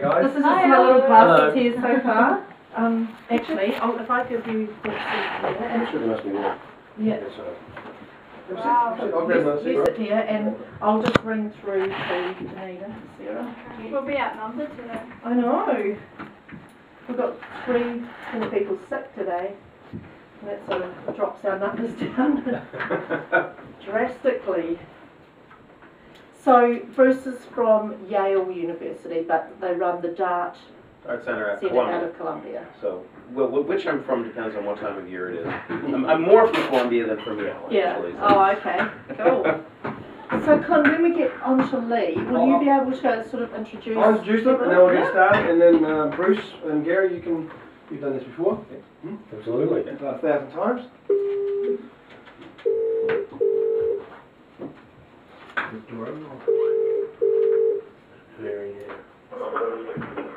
guys. This is just my little Hello. passes here so far. Actually, if I give you the seat here, and Sure, there must be more. yeah, Wow. I'll grab my seat. you sit here, and I'll just ring through to Anita, Sarah. We'll be outnumbered today. I know. We've got 4 people sick today. And that sort of drops our numbers down drastically. So Bruce is from Yale University, but they run the DART Art Center at Centre Columbia. out of Columbia. So, well, which I'm from depends on what time of year it is. I'm more from Columbia than from Yale, Yeah. actually. So. Oh, okay. Cool. So, Con, when we get on to Lee, will you be able to sort of introduce? I'll introduce them and then we'll get started, and then Bruce and Gary, you've done this before. Absolutely. 1,000 times.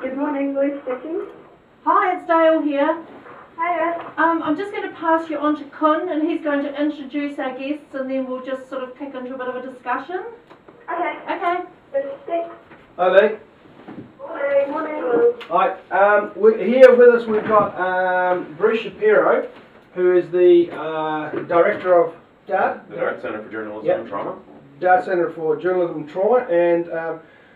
Good morning, Louise speaking. Hi, it's Dale here. Hiya. I'm just going to pass you on to Con, and he's going to introduce our guests, and then we'll just sort of kick into a bit of a discussion. Okay. Okay. Thanks. Hi Lee. Morning. Hi. Here with us we've got Bruce Shapiro, who is the director of DART. The Art Center for Journalism Yep. and Trauma. DART Centre for Journalism and Trauma, and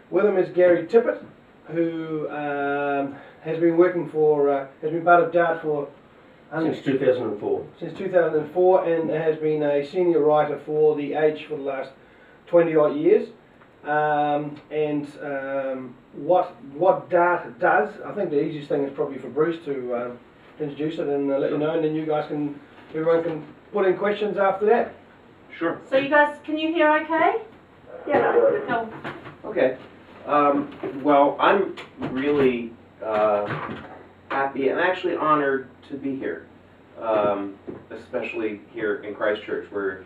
with him is Gary Tippet, who has been working for, has been part of DART for Since 2004. since 2004, and has been a senior writer for The Age for the last 20 odd years. What DART does, I think the easiest thing is probably for Bruce to introduce it and let you know, and then you guys can, everyone can put in questions after that. Sure. So you guys, can you hear okay? Yeah. Cool. Okay. Well, I'm really happy and actually honored to be here, especially here in Christchurch, where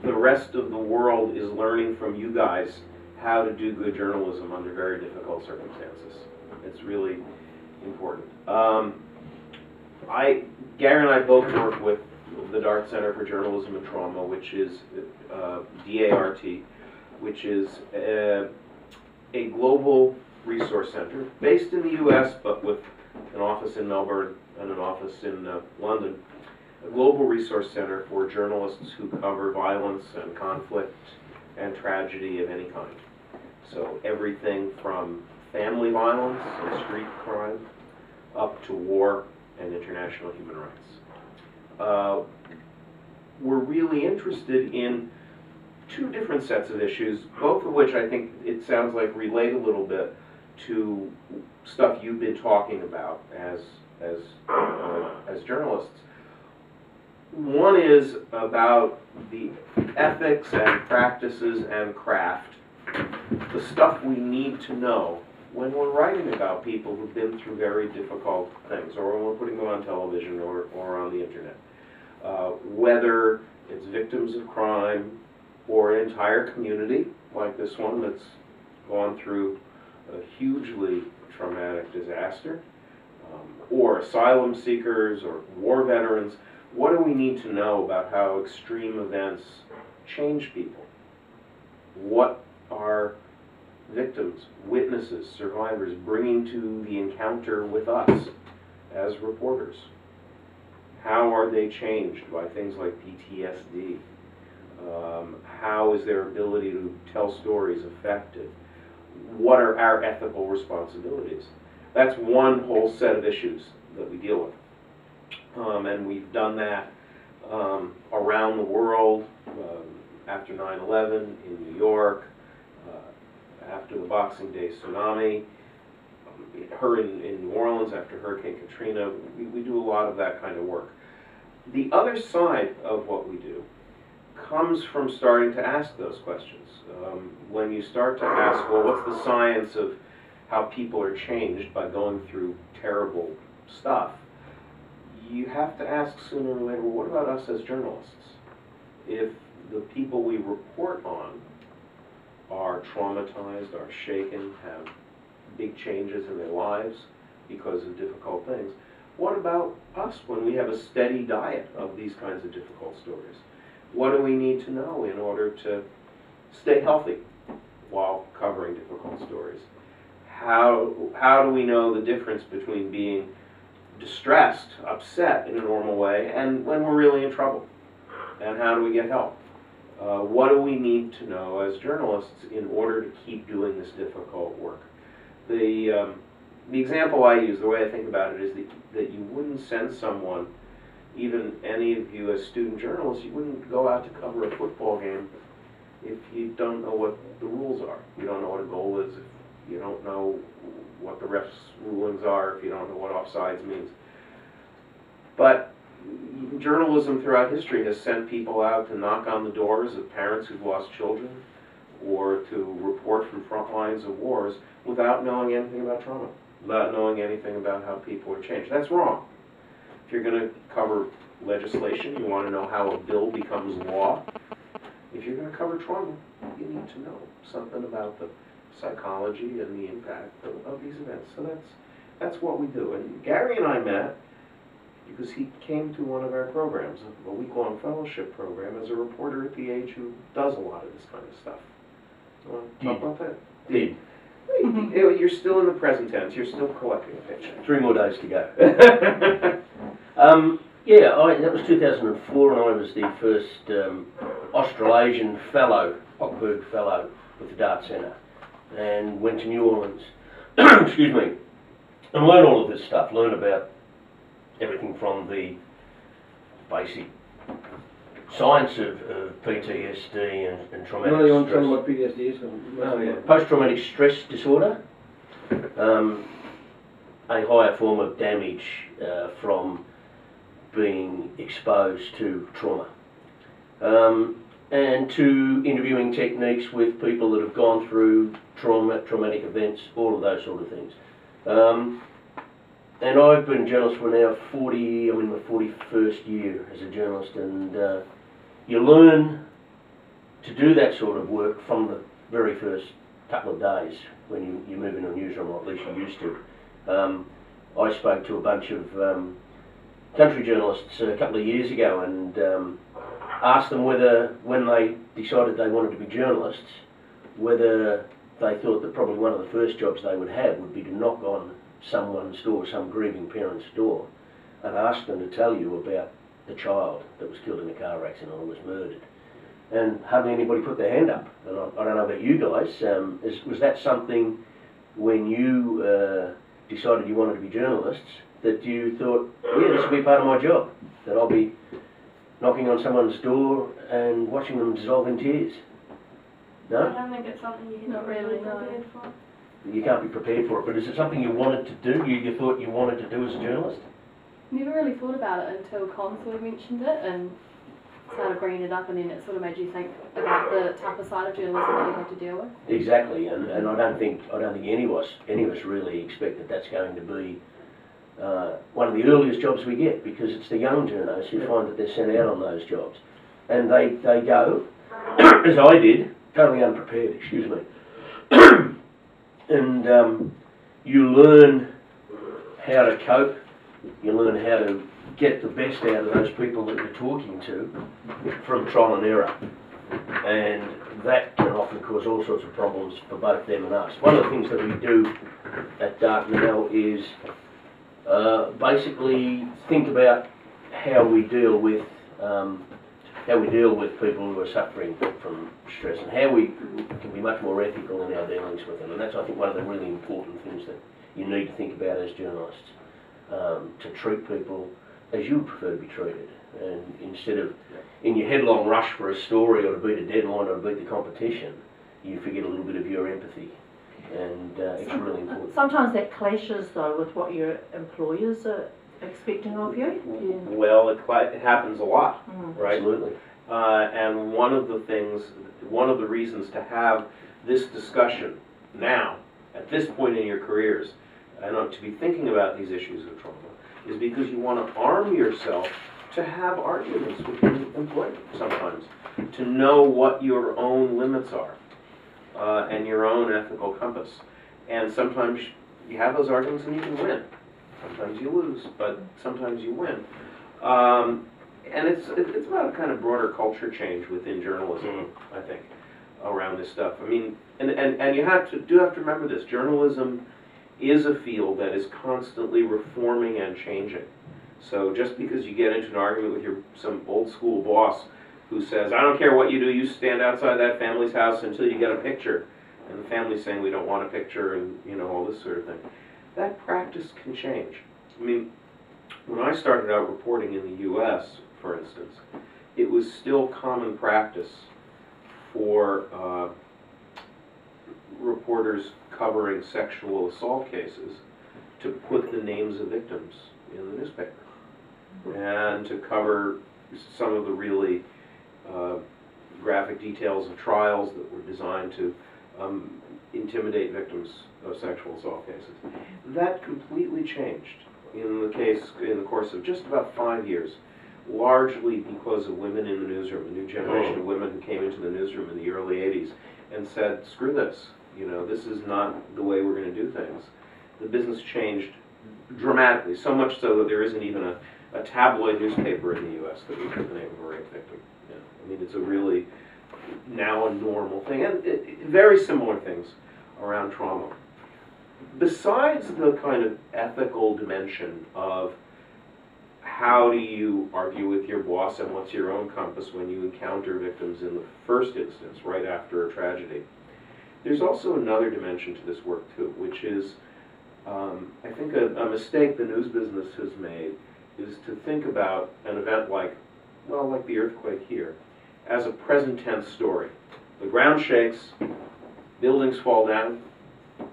the rest of the world is learning from you guys how to do good journalism under very difficult circumstances. It's really important. Gary and I both work with the DART Center for Journalism and Trauma, which is DART, which is a global resource center based in the U.S. but with an office in Melbourne and an office in London. A global resource center for journalists who cover violence and conflict and tragedy of any kind. So everything from family violence and street crime up to war and international human rights. We're really interested in 2 different sets of issues, both of which I think it sounds like relate a little bit to stuff you've been talking about as journalists. One is about the ethics and practices and craft, the stuff we need to know when we're writing about people who've been through very difficult things, or when we're putting them on television or on the internet. Whether it's victims of crime or an entire community like this one that's gone through a hugely traumatic disaster, or asylum seekers or war veterans. What do we need to know about how extreme events change people? What are victims, witnesses, survivors bringing to the encounter with us as reporters? How are they changed by things like PTSD? How is their ability to tell stories affected? What are our ethical responsibilities? That's one whole set of issues that we deal with. And we've done that around the world, after 9/11 in New York, after the Boxing Day tsunami, in New Orleans after Hurricane Katrina. We do a lot of that kind of work. The other side of what we do comes from starting to ask those questions. When you start to ask, well, what's the science of how people are changed by going through terrible stuff? You have to ask sooner or later, well, what about us as journalists? If the people we report on are traumatized, are shaken, have big changes in their lives because of difficult things, what about us when we have a steady diet of these kinds of difficult stories? What do we need to know in order to stay healthy while covering difficult stories? how do we know the difference between being distressed, upset in a normal way, and when we're really in trouble? And how do we get help? What do we need to know as journalists in order to keep doing this difficult work? The example I use, the way I think about it, is that you wouldn't send someone, even any of you as student journalists, you wouldn't go out to cover a football game if you don't know what the rules are. You don't know what a goal is, if you don't know what the ref's rulings are, if you don't know what offsides means. But journalism throughout history has sent people out to knock on the doors of parents who've lost children, or to report from front lines of wars without knowing anything about trauma, without knowing anything about how people are changed. That's wrong. If you're going to cover legislation, you want to know how a bill becomes law. If you're going to cover trauma, you need to know something about the psychology and the impact of these events. So that's what we do. And Gary and I met because he came to one of our programs, a week-long fellowship program, as a reporter at the Age who does a lot of this kind of stuff. You want to talk about that? Did. You're still in the present tense. You're still collecting a picture. 3 more days to go. Yeah, that was 2004, and I was the first Australasian fellow, Hochberg fellow, with the Dart Centre, and went to New Orleans, excuse me, and learned all of this stuff, learned about everything from the basic science of PTSD and traumatic No, you want to stress. tell them what PTSD is? Oh, yeah. Post-traumatic stress disorder, a higher form of damage from being exposed to trauma, and to interviewing techniques with people that have gone through traumatic events, all of those sort of things. And I've been a journalist for now I'm in my 41st year as a journalist, and you learn to do that sort of work from the very first couple of days when you move into a newsroom, or at least you used to. I spoke to a bunch of country journalists a couple of years ago and asked them whether, when they decided they wanted to be journalists, whether they thought that probably one of the first jobs they would have would be to knock on someone's door, some grieving parent's door, and ask them to tell you about the child that was killed in a car accident or was murdered. And hardly anybody put their hand up. And I don't know about you guys, was that something when you decided you wanted to be journalists, that you thought, yeah, this will be part of my job, that I'll be knocking on someone's door and watching them dissolve in tears? I No? don't think it's something you can Not really really, no. prepared for. You can't be prepared for it, but is it something you wanted to do, you thought you wanted to do as a journalist? Never really thought about it until Con sort of mentioned it and started bringing it up, and then it sort of made you think about the tougher side of journalism that you have to deal with. Exactly, and I don't think any of us really expect that that's going to be one of the earliest jobs we get, because it's the young journos who find that they're sent out on those jobs, and they go, as I did, totally unprepared, excuse me, and you learn how to cope, you learn how to get the best out of those people that you're talking to from trial and error, and that can often cause all sorts of problems for both them and us. One of the things that we do at Dart now is basically think about how we deal with people who are suffering from stress, and how we can be much more ethical in our dealings with them. And that's, I think, one of the really important things that you need to think about as journalists, to treat people as you would prefer to be treated, and instead of in your headlong rush for a story or to beat a deadline or to beat the competition, you forget a little bit of your empathy, and it's really important. Sometimes that clashes though with what your employers are expecting of you. Well, it happens a lot, right? Absolutely. And one of the reasons to have this discussion now, at this point in your careers, and to be thinking about these issues of trauma, is because you want to arm yourself to have arguments with your employer sometimes, to know what your own limits are, and your own ethical compass. And sometimes you have those arguments and you can win. Sometimes you lose, but sometimes you win. And it's about a kind of broader culture change within journalism, I think. around this stuff. I mean, and you have to remember this. Journalism is a field that is constantly reforming and changing. So just because you get into an argument with some old school boss who says, I don't care what you do, you stand outside that family's house until you get a picture, and the family's saying we don't want a picture, and all this sort of thing. That practice can change. I mean, when I started out reporting in the U.S., for instance, it was still common practice for reporters covering sexual assault cases to put the names of victims in the newspaper and to cover some of the really graphic details of trials that were designed to intimidate victims of sexual assault cases. That completely changed in the course of just about 5 years, largely because of women in the newsroom, a new generation of women who came into the newsroom in the early 80s and said, screw this, this is not the way we're going to do things. The business changed dramatically, so much so that there isn't even a tabloid newspaper in the U.S. that would put the name of a rape victim. I mean, it's a really now a normal thing, and very similar things around trauma. Besides the kind of ethical dimension of how do you argue with your boss and what's your own compass when you encounter victims in the first instance, right after a tragedy, there's also another dimension to this work too, which is, I think a mistake the news business has made is to think about an event like the earthquake here, as a present tense story. The ground shakes, buildings fall down,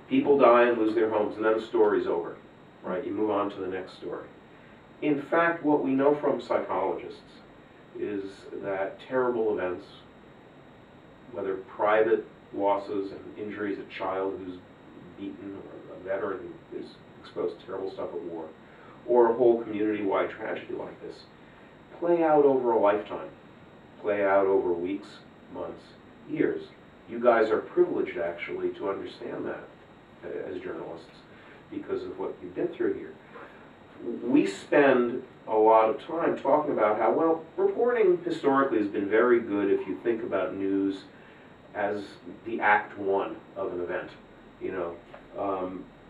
people die and lose their homes, and then the story's over, right? You move on to the next story. In fact, what we know from psychologists is that terrible events, whether private losses and injuries, a child who's beaten, or a veteran who is exposed to terrible stuff at war, or a whole community-wide tragedy like this, play out over a lifetime, play out over weeks, months, years. You guys are privileged, actually, to understand that as journalists because of what you've been through here. We spend a lot of time talking about how, well, reporting historically has been very good if you think about news as the act one of an event.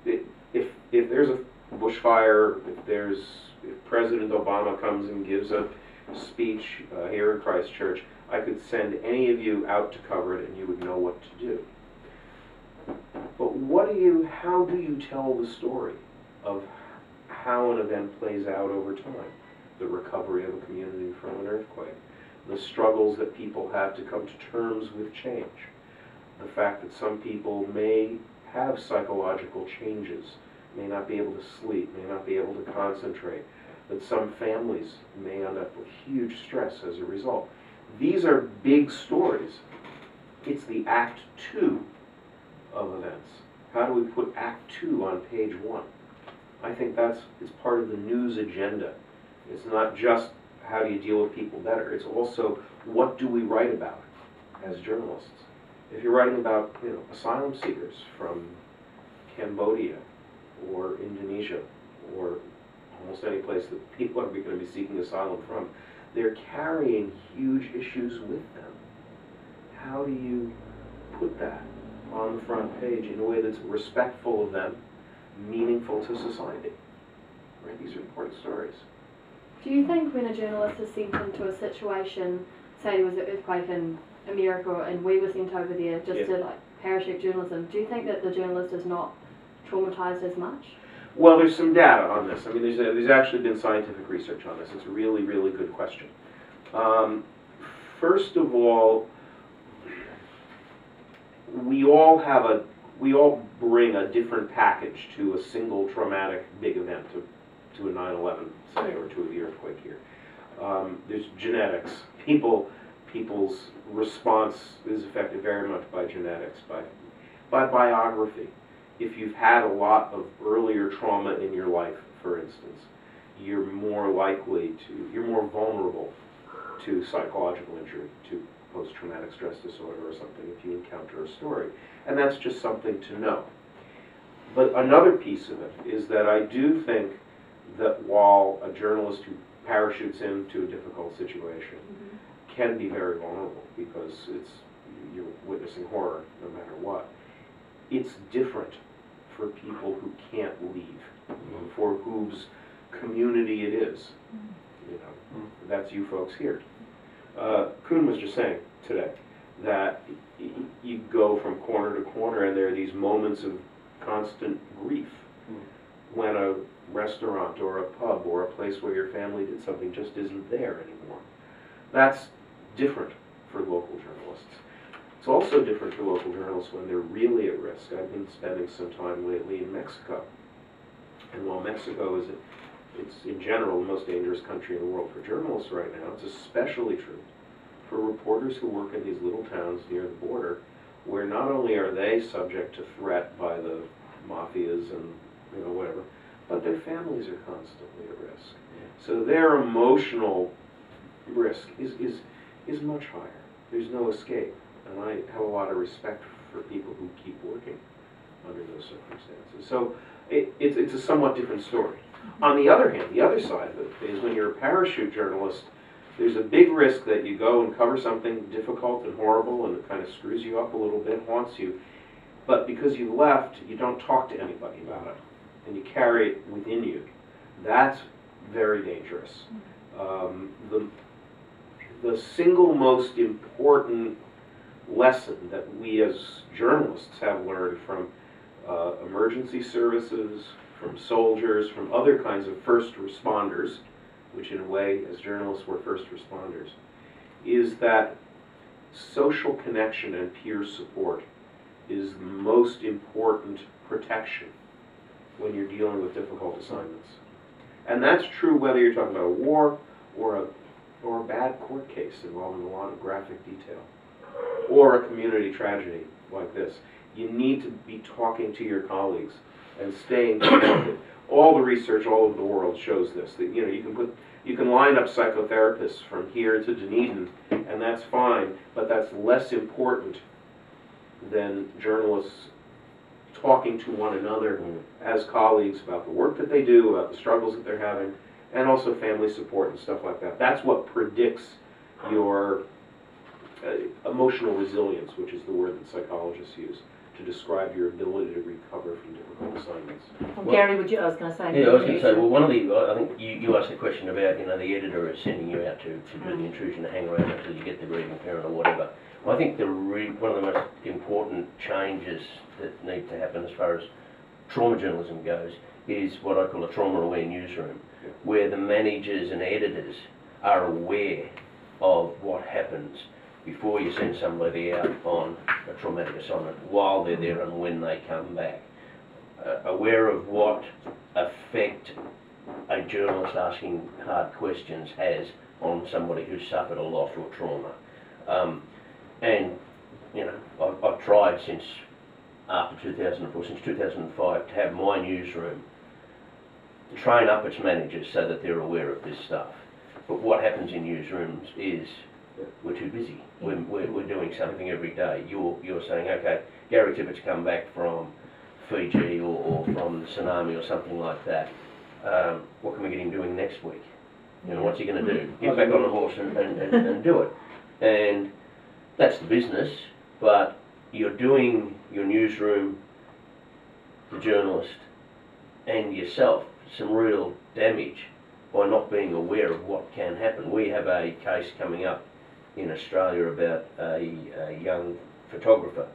If there's a bushfire, if President Obama comes and gives a speech here in Christchurch, I could send any of you out to cover it and you would know what to do. But how do you tell the story of how an event plays out over time? The recovery of a community from an earthquake, the struggles that people have to come to terms with change, the fact that some people may have psychological changes, may not be able to sleep, may not be able to concentrate, that some families may end up with huge stress as a result. These are big stories. It's the act two of events. How do we put act two on page one? I think it's part of the news agenda. It's not just how do you deal with people better. It's also what do we write about as journalists. If you're writing about asylum seekers from Cambodia or Indonesia or almost any place that people are going to be seeking asylum from, they're carrying huge issues with them. How do you put that on the front page in a way that's respectful of them, meaningful to society? Right? These are important stories. Do you think when a journalist is sent into a situation, say there was an earthquake in America and we were sent over there just to parachute journalism, do you think that the journalist is not traumatized as much? Well, there's some data on this. I mean, there's actually been scientific research on this. It's a really, really good question. First of all, we all bring a different package to a single traumatic big event, to a 9/11, say, or to the earthquake here. There's genetics. People's response is affected very much by genetics, by biography. If you've had a lot of earlier trauma in your life, for instance, you're more vulnerable to psychological injury, to post-traumatic stress disorder or something if you encounter a story. And that's just something to know. But another piece of it is that I do think that while a journalist who parachutes into a difficult situation can be very vulnerable, because you're witnessing horror no matter what. It's different for people who can't leave, for whose community it is. You know, that's you folks here. Coen was just saying today that you go from corner to corner and there are these moments of constant grief when a restaurant or a pub or a place where your family did something just isn't there anymore. That's different for local journalists. It's also different for local journalists when they're really at risk. I've been spending some time lately in Mexico. And while Mexico is, it's in general the most dangerous country in the world for journalists right now, it's especially true for reporters who work in these little towns near the border, where not only are they subject to threat by the mafias and whatever, but their families are constantly at risk. So their emotional risk is much higher. There's no escape. And I have a lot of respect for people who keep working under those circumstances. So it's a somewhat different story. On the other hand, the other side of it is when you're a parachute journalist, there's a big risk that you go and cover something difficult and horrible and it kind of screws you up a little bit, haunts you. But because you left, you don't talk to anybody about it. And you carry it within you. That's very dangerous. The single most important lesson that we as journalists have learned from emergency services, from soldiers, from other kinds of first responders, which in a way as journalists were first responders, is that social connection and peer support is the most important protection when you're dealing with difficult assignments. And that's true whether you're talking about a war or a bad court case involving a lot of graphic detail, or a community tragedy like this. You need to be talking to your colleagues and staying connected. All the research all over the world shows this. That you can line up psychotherapists from here to Dunedin, and that's fine, but that's less important than journalists talking to one another as colleagues about the work that they do, about the struggles that they're having, and also family support and stuff like that. That's what predicts your emotional resilience, which is the word that psychologists use to describe your ability to recover from difficult assignments. Well, Gary, I was going to say. Yeah, I was going to say, well, one of the, I think you asked a question about, the editor is sending you out to do the intrusion, to hang around until you get the grieving parent or whatever. Well, I think one of the most important changes that need to happen as far as trauma journalism goes is what I call a trauma-aware newsroom, where the managers and editors are aware of what happens before you send somebody out on a traumatic assignment, while they're there and when they come back. Aware of what effect a journalist asking hard questions has on somebody who's suffered a loss or trauma. And, I've tried since after 2004, since 2005, to have my newsroom train up its managers so that they're aware of this stuff. But what happens in newsrooms is we're too busy. We're doing something every day. You're saying, okay, Gary Tippet's come back from Fiji or from the tsunami or something like that. What can we get him doing next week? What's he going to do? Get back on the horse and do it. And that's the business, but you're doing your newsroom, the journalist, and yourself some real damage by not being aware of what can happen. We have a case coming up in Australia about a young photographer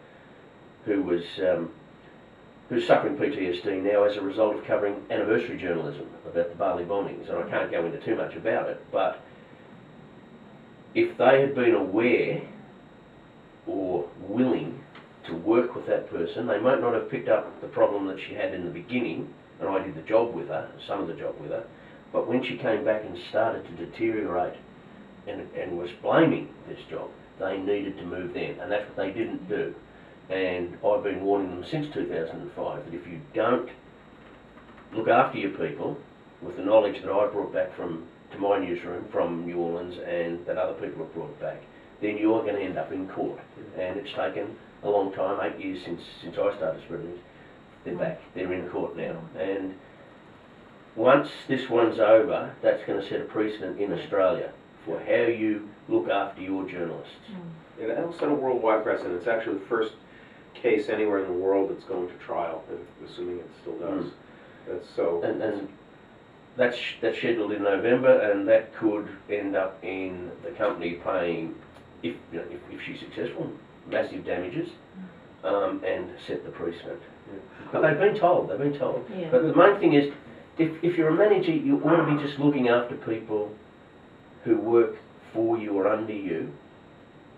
who's suffering PTSD now as a result of covering anniversary journalism about the Bali bombings, and I can't go into too much about it, but if they had been aware or willing to work with that person, they might not have picked up the problem that she had in the beginning, and I did the job with her, some of the job with her, but when she came back and started to deteriorate and was blaming this job, they needed to move then, and that's what they didn't do. And I've been warning them since 2005 that if you don't look after your people with the knowledge that I brought back to my newsroom from New Orleans and that other people have brought back, then you're going to end up in court. And it's taken a long time, 8 years since I started spreading it. They're back, they're in court now. And once this one's over, that's going to set a precedent in Australia for how you look after your journalists. And that'll set a worldwide precedent. It's actually the first case anywhere in the world that's going to trial, assuming it still does. That's so. And that's scheduled in November, and that could end up in the company paying, if she's successful, massive damages, and set the precedent. But they've been told. Yeah. But the main thing is, if you're a manager, you ought to be just looking after people who work for you or under you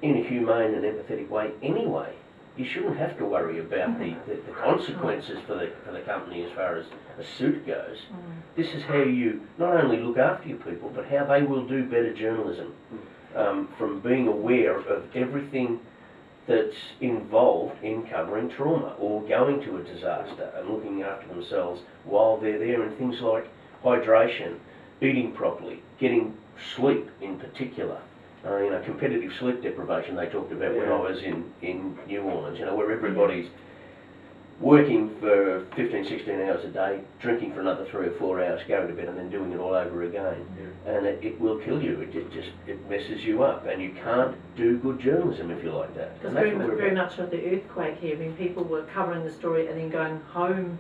in a humane and empathetic way anyway. You shouldn't have to worry about the consequences for the company as far as a suit goes. This is how you not only look after your people, but how they will do better journalism, from being aware of everything that's involved in covering trauma or going to a disaster and looking after themselves while they're there, and things like hydration, eating properly, getting sleep in particular. Competitive sleep deprivation they talked about when I was in New Orleans, where everybody's working for 15, 16 hours a day, drinking for another 3 or 4 hours, going to bed and then doing it all over again. And it will kill you. It messes you up, and you can't do good journalism if you're like that. Because very much with the earthquake here, when people were covering the story and then going home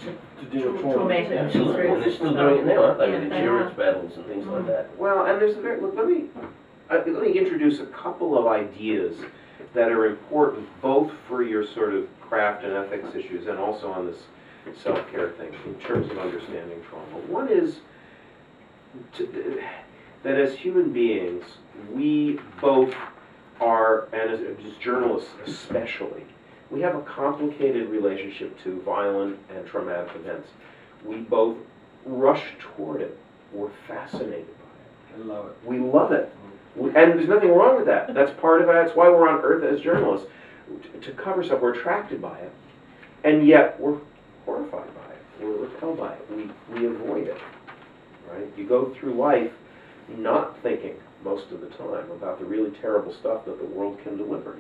To deal with traumatic Absolutely, and they're still doing it now, aren't they, with insurance battles and things like that. Well, and there's let me introduce a couple of ideas that are important both for your sort of craft and ethics issues and also on this self-care thing in terms of understanding trauma. One is that as human beings, we both are, and as journalists especially, we have a complicated relationship to violent and traumatic events. We both rush toward it. We're fascinated by it. I love it. We love it. And there's nothing wrong with that. That's part of it. That's why we're on Earth as journalists. To cover stuff, we're attracted by it. And yet, we're horrified by it. We're repelled by it. We avoid it. Right? You go through life not thinking most of the time about the really terrible stuff that the world can deliver.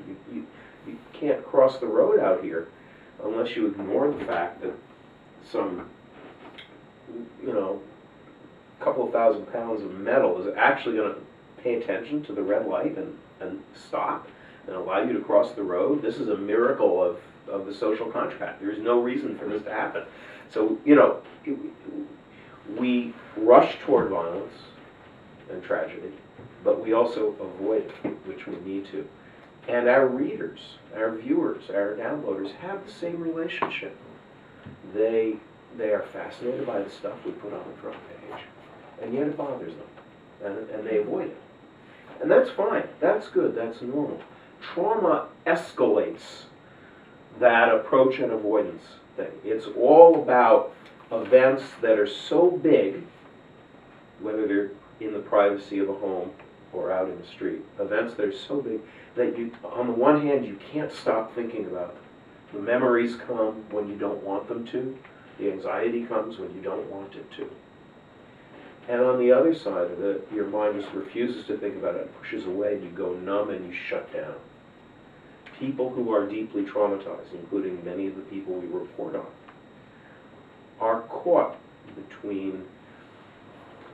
You can't cross the road out here unless you ignore the fact that some, couple of 1,000 pounds of metal is actually going to pay attention to the red light and stop and allow you to cross the road. This is a miracle of the social contract. There's no reason for this to happen. So, we rush toward violence and tragedy, but we also avoid it, which we need to. And our readers, our viewers, our downloaders have the same relationship. They are fascinated by the stuff we put on the front page, and yet it bothers them, and they avoid it. And that's fine. That's good. That's normal. Trauma escalates that approach and avoidance thing. It's all about events that are so big, whether they're in the privacy of a home or out in the street, events that are so big that you, on the one hand, you can't stop thinking about them. The memories come when you don't want them to. The anxiety comes when you don't want it to. And on the other side of it, your mind just refuses to think about it, and pushes away, and you go numb and you shut down. People who are deeply traumatized, including many of the people we report on, are caught between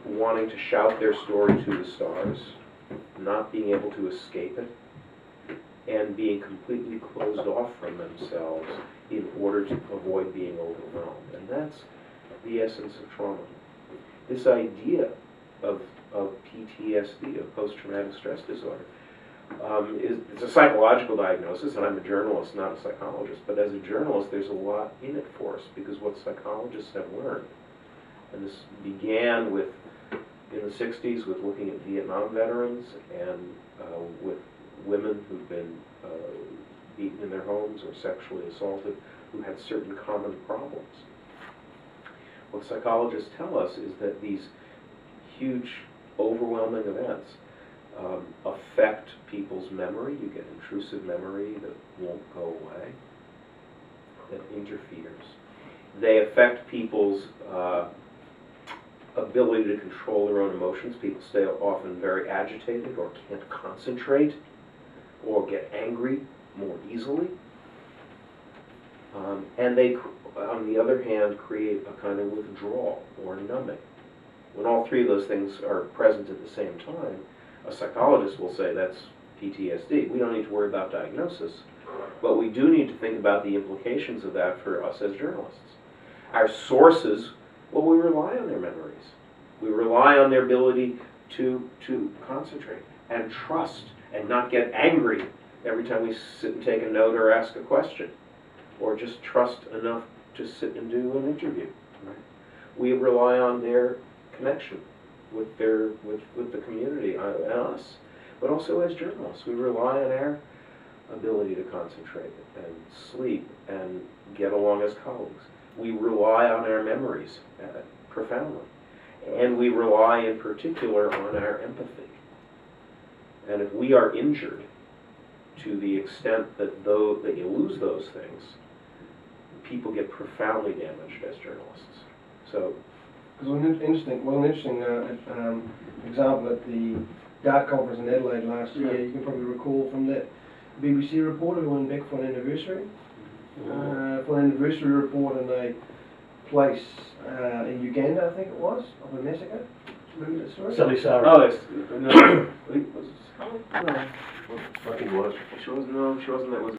wanting to shout their story to the stars, not being able to escape it, and being completely closed off from themselves in order to avoid being overwhelmed. And that's the essence of trauma. This idea of PTSD, of post-traumatic stress disorder, it's a psychological diagnosis, and I'm a journalist, not a psychologist, but as a journalist there's a lot in it for us, because what psychologists have learned, and this began with, in the 60s, with looking at Vietnam veterans and with women who've been beaten in their homes or sexually assaulted, who had certain common problems. What psychologists tell us is that these huge, overwhelming events affect people's memory. You get intrusive memory that won't go away, that interferes. They affect people's ability to control their own emotions. People stay often very agitated or can't concentrate or get angry more easily. And they, on the other hand, create a kind of withdrawal or numbing. When all three of those things are present at the same time, a psychologist will say that's PTSD. We don't need to worry about diagnosis, but we do need to think about the implications of that for us as journalists. Our sources, well, we rely on their memories. We rely on their ability to concentrate and trust and not get angry every time we sit and take a note or ask a question, or just trust enough to sit and do an interview. Right? We rely on their connection with the community and us, but also as journalists, we rely on our ability to concentrate and sleep and get along as colleagues. We rely on our memories profoundly, and we rely in particular on our empathy. And if we are injured to the extent that that you lose those things, people get profoundly damaged as journalists. So, because an interesting example at the DART conference in Adelaide last year, you can probably recall from that BBC reporter who went back for an anniversary. For an anniversary report in a place in Uganda, I think it was, of a massacre. Remember that story? Salisara. oh, it's, no, I think it was. she wasn't. No, she wasn't. That was